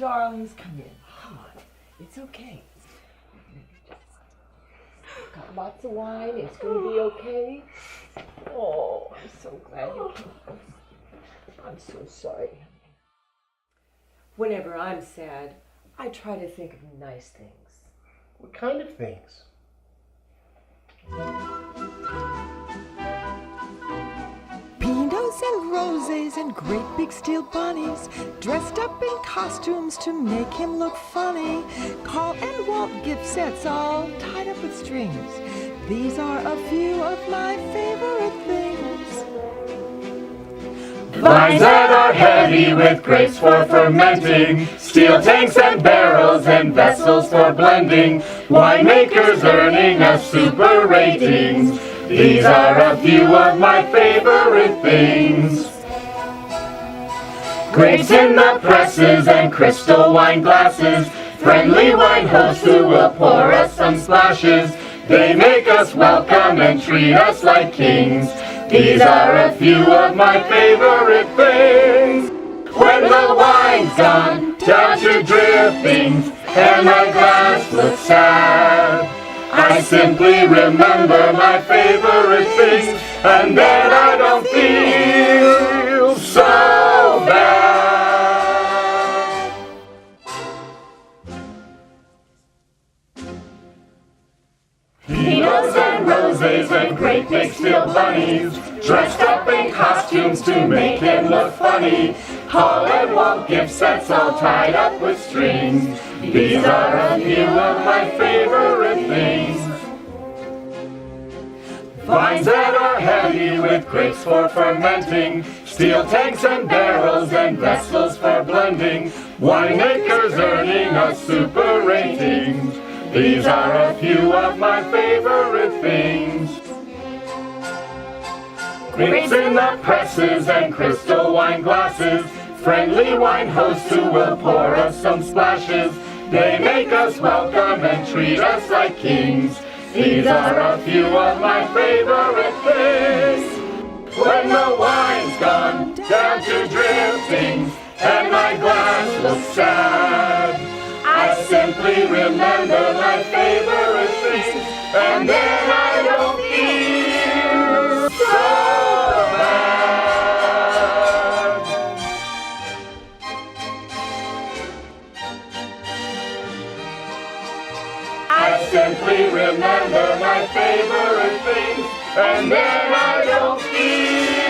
darlings, come in. Come on. It's okay. Got lots of wine. It's going to be okay. Oh, I'm so glad you came. I'm so sorry. Whenever I'm sad, I try to think of nice things. What kind of things? Pinots and roses and great big steel bunnies, dressed up in costumes to make him look funny. HALL and WALT gift sets all tied up with strings. These are a few of my favorite things. Vines that are heavy with grapes for fermenting, steel tanks and barrels and vessels for blending, winemakers earning us super ratings. These are a few of my favorite things. Grapes in the presses and crystal wine glasses, friendly wine hosts who will pour us some splashes. They make us welcome and treat us like kings. These are a few of my favorite things. When the wine's gone down to drippings and my glass looks sad, I simply remember my favorite things, and then I don't feel so bad. Pinots and roses and great big steel bunnies, dressed up in costumes to make him look funny. HALL and WALT gift sets all tied up with strings. These are a few of my favorite things. Vines that are heavy with grapes for fermenting, steel tanks and barrels and vessels for blending, winemakers earning us super ratings. These are a few of my favorite things. Grapes in the presses and crystal wine glasses, friendly wine hosts who will pour us some splashes. They make us welcome and treat us like kings. These are a few of my favorite things. When the wine's gone down to drippings and my glass looks sad, I simply remember my favorite things, and then I don't feel so bad. I simply remember my favorite things, and then I don't feel